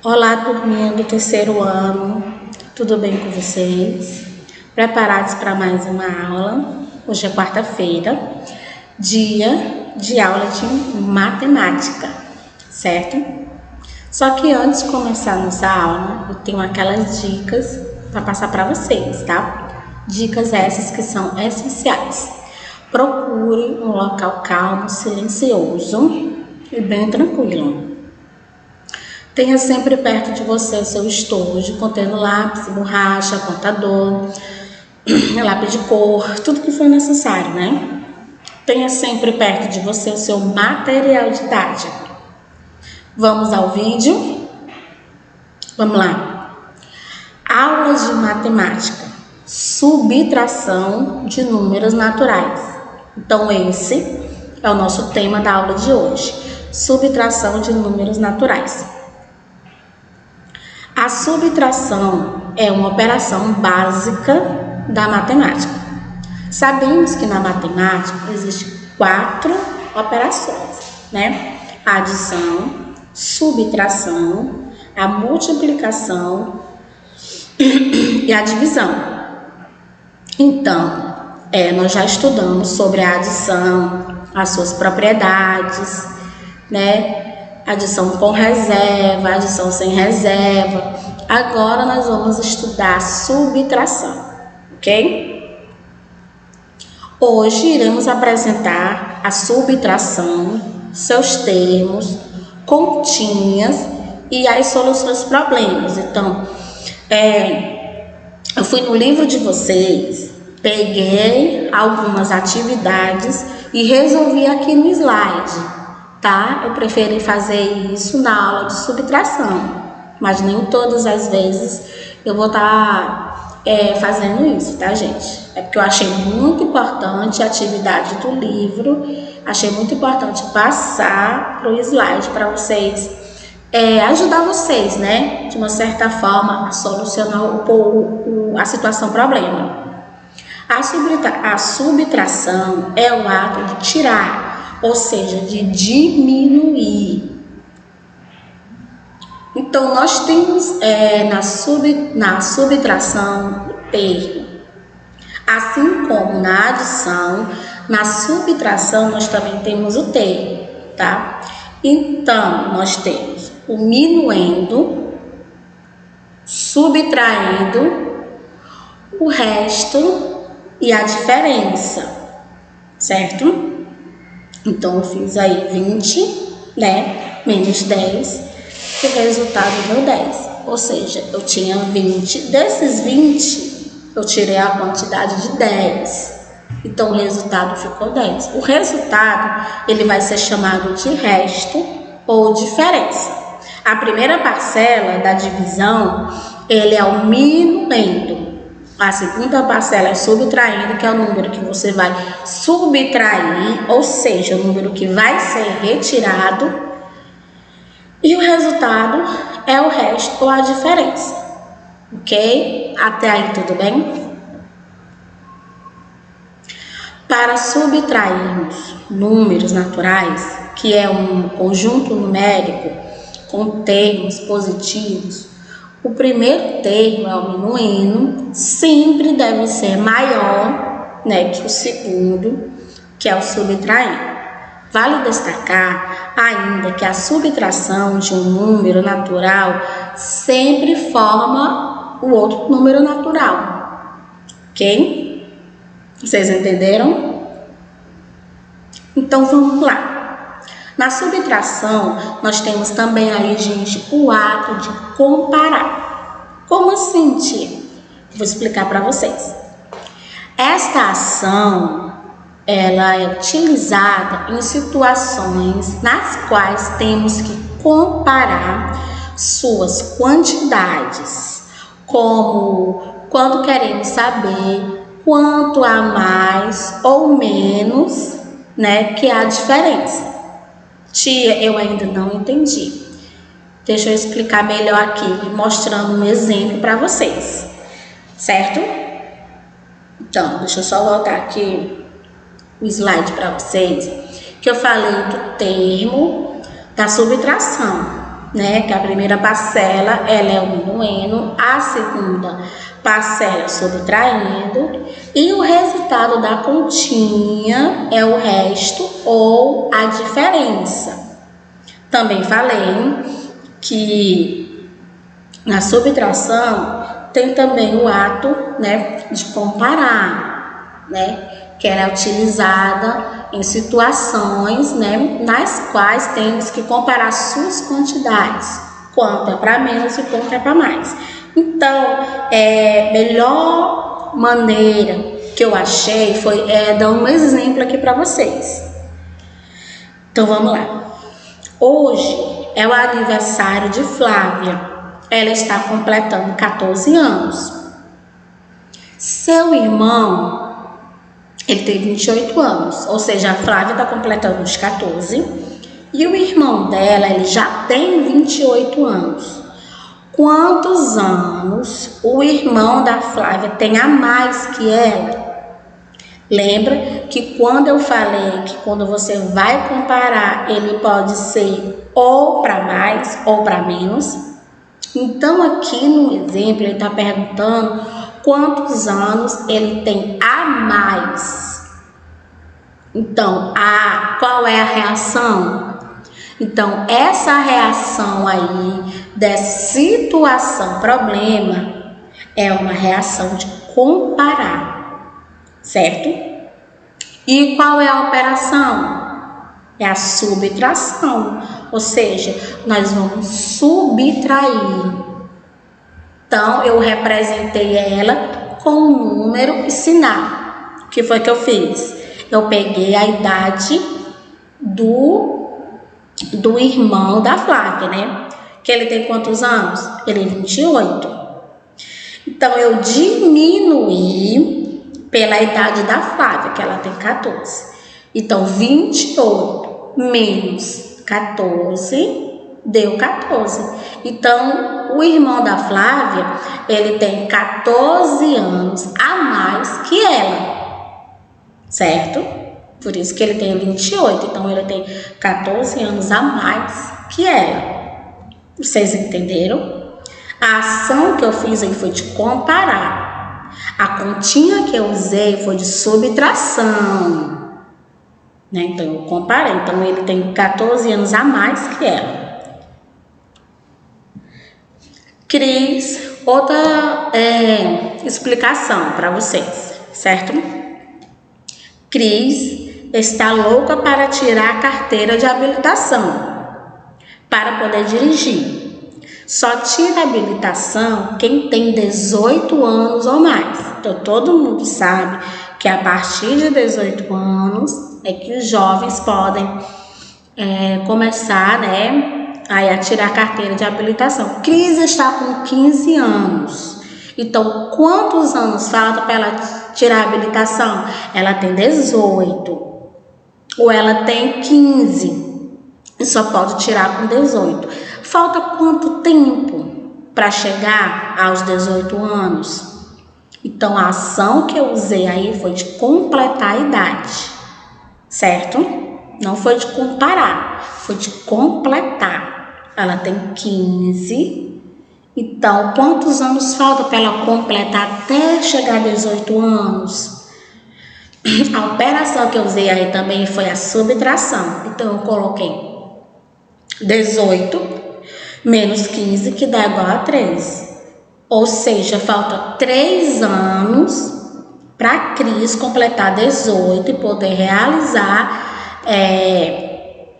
Olá, turminha do terceiro ano, tudo bem com vocês? Preparados para mais uma aula? Hoje é quarta-feira, dia de aula de matemática, certo? Só que antes de começar nossa aula, eu tenho aquelas dicas para passar para vocês, tá? Dicas essas que são essenciais. Procure um local calmo, silencioso e bem tranquilo. Tenha sempre perto de você o seu estojo, contendo lápis, borracha, apontador, lápis de cor, tudo que for necessário, né? Tenha sempre perto de você o seu material didático. Vamos ao vídeo? Vamos lá. Aulas de matemática. Subtração de números naturais. Então, esse é o nosso tema da aula de hoje. Subtração de números naturais. A subtração é uma operação básica da matemática. Sabemos que na matemática existem 4 operações, né? A adição, subtração, a multiplicação e a divisão. Então, nós já estudamos sobre a adição, as suas propriedades, né? Adição com reserva, adição sem reserva. Agora nós vamos estudar subtração, ok? Hoje iremos apresentar a subtração, seus termos, continhas e as soluções dos problemas. Então, eu fui no livro de vocês, peguei algumas atividades e resolvi aqui no slide. Tá? Eu preferi fazer isso na aula de subtração, mas nem todas as vezes eu vou estar fazendo isso, tá, gente? É porque eu achei muito importante a atividade do livro, achei muito importante passar para o slide para vocês, ajudar vocês, né? De uma certa forma, a solucionar a situação problema. A subtração é o ato de tirar, ou seja, de diminuir. Então, nós temos na subtração o termo. Assim como na adição, na subtração nós também temos o termo, tá? Então, nós temos o minuendo, subtraindo, o resto e a diferença, certo? Então, eu fiz aí 20, né, menos 10, e o resultado deu 10. Ou seja, eu tinha 20. Desses 20, eu tirei a quantidade de 10. Então, o resultado ficou 10. O resultado, ele vai ser chamado de resto ou diferença. A primeira parcela da divisão, ele é o minuendo. A segunda parcela é subtraindo, que é o número que você vai subtrair, ou seja, o número que vai ser retirado. E o resultado é o resto ou a diferença. Ok? Até aí tudo bem? Para subtrairmos números naturais, que é um conjunto numérico com termos positivos, o primeiro termo é o minuendo, sempre deve ser maior, né, que o segundo, que é o subtraindo. Vale destacar ainda que a subtração de um número natural sempre forma o outro número natural, ok? Vocês entenderam? Então vamos lá. Na subtração, nós temos também aí, gente, o ato de comparar. Como assim, tia? Vou explicar para vocês. Esta ação, ela é utilizada em situações nas quais temos que comparar suas quantidades, como quando queremos saber quanto a mais ou menos, né, que há diferença. Tia, eu ainda não entendi. Deixa eu explicar melhor aqui, mostrando um exemplo para vocês, certo? Então, deixa eu só voltar aqui o slide para vocês, que eu falei do termo da subtração. né? Que a primeira parcela ela é o minuendo, a segunda parcela subtraindo e o resultado da continha é o resto ou a diferença. Também falei que na subtração tem também o ato, né, de comparar, né? Que ela é utilizada em situações, né, nas quais temos que comparar suas quantidades, quanto é para menos e quanto é para mais. Então, a melhor maneira que eu achei foi dar um exemplo aqui para vocês. Então, vamos lá. Hoje é o aniversário de Flávia. Ela está completando 14 anos. Seu irmão ele tem 28 anos, ou seja, a Flávia está completando os 14 e o irmão dela ele já tem 28 anos. Quantos anos o irmão da Flávia tem a mais que ela? Lembra que quando eu falei que quando você vai comparar, ele pode ser ou para mais ou para menos? Então, aqui no exemplo, ele está perguntando quantos anos ele tem a mais. Então, qual é a reação? Então, essa reação aí dessa situação, problema, é uma reação de comparar, certo? E qual é a operação? É a subtração, ou seja, nós vamos subtrair. Então, eu representei ela com um número e sinal. O que foi que eu fiz? Eu peguei a idade do irmão da Flávia, né? Que ele tem quantos anos? Ele tem 28. Então, eu diminuí pela idade da Flávia, que ela tem 14. Então, 28 menos 14 deu 14. Então, o irmão da Flávia, ele tem 14 anos a mais que ela, certo? Por isso que ele tem 28. Então, ele tem 14 anos a mais que ela. Vocês entenderam? A ação que eu fiz aí foi de comparar. A continha que eu usei foi de subtração. Né? Então, eu comparei. Então, ele tem 14 anos a mais que ela. Cris, outra explicação para vocês, certo? Cris está louca para tirar a carteira de habilitação para poder dirigir. Só tira a habilitação quem tem 18 anos ou mais. Então, todo mundo sabe que a partir de 18 anos é que os jovens podem começar, né, a tirar a carteira de habilitação. Cris está com 15 anos. Então, quantos anos falta para ela tirar a habilitação? Ela tem 18. Ou ela tem 15. E só pode tirar com 18. Falta quanto tempo para chegar aos 18 anos? Então, a ação que eu usei aí foi de completar a idade. Certo? Não foi de comparar, foi de completar. Ela tem 15. Então, quantos anos falta para ela completar até chegar a 18 anos? A operação que eu usei aí também foi a subtração. Então, eu coloquei 18 menos 15, que dá igual a 3. Ou seja, falta 3 anos para a Cris completar 18 e poder realizar,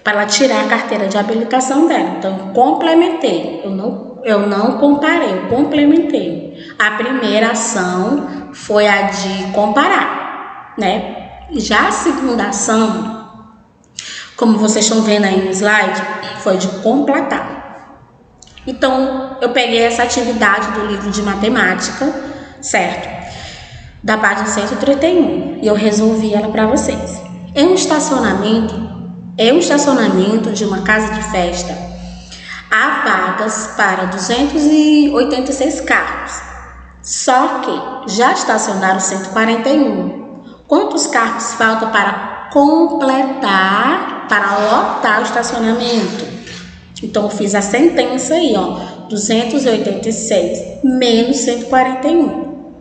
para ela tirar a carteira de habilitação dela. Então, eu complementei, eu não comparei, eu complementei. A primeira ação foi a de comparar, né? Já a segunda ação, como vocês estão vendo aí no slide, foi de completar. Então, eu peguei essa atividade do livro de matemática, certo? Da página 131, e eu resolvi ela para vocês. Em um estacionamento de uma casa de festa, há vagas para 286 carros. Só que já estacionaram 141. Quantos carros faltam para completar, para lotar o estacionamento? Então, eu fiz a sentença aí, ó, 286 menos 141,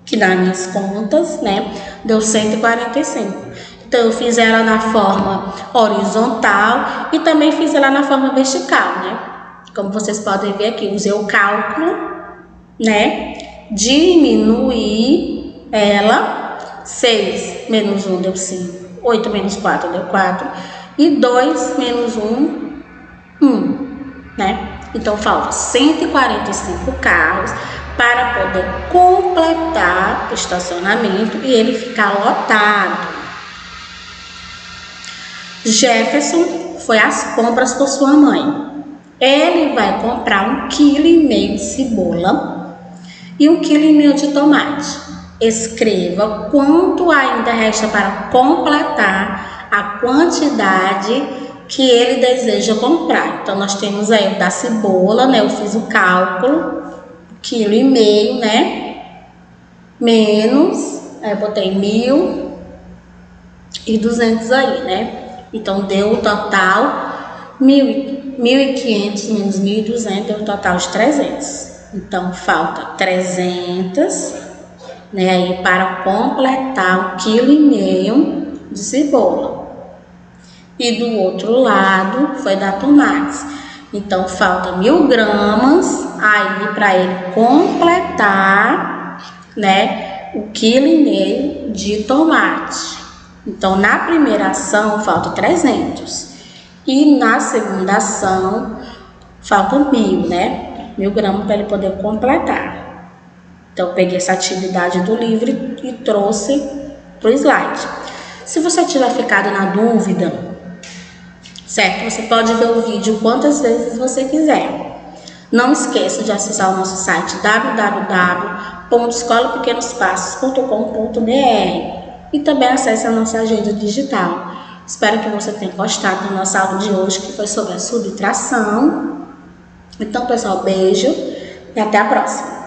que nas minhas contas, né, deu 145. Então, eu fiz ela na forma horizontal e também fiz ela na forma vertical, né? Como vocês podem ver aqui, usei o cálculo, né? Diminuir ela, 6 menos 1 deu 5, 8 menos 4 deu 4, e 2 menos 1, 1, né? Então, falta 145 carros para poder completar o estacionamento e ele ficar lotado. Jefferson foi às compras com sua mãe. Ele vai comprar 1,5 kg de cebola e 1,5 kg de tomate. Escreva quanto ainda resta para completar a quantidade que ele deseja comprar. Então, nós temos aí da cebola, né? Eu fiz o cálculo, 1,5 kg, né? Menos, aí eu botei 1.200 aí, né? Então, deu o total 1.500 menos 1.200, deu o total de 300. Então, falta 300, né, aí para completar 1,5 kg de cebola. E do outro lado foi da tomates. Então, falta 1.000 gramas aí para ele completar, né, 1,5 kg de tomate. Então, na primeira ação, falta 300. E na segunda ação, falta 1.000, né? 1.000 gramas para ele poder completar. Então, eu peguei essa atividade do livro e trouxe para o slide. Se você tiver ficado na dúvida, certo? Você pode ver o vídeo quantas vezes você quiser. Não esqueça de acessar o nosso site www.escolapequenospassos.com.br e também acesse a nossa agenda digital. Espero que você tenha gostado da nossa aula de hoje, que foi sobre a subtração. Então, pessoal, beijo e até a próxima.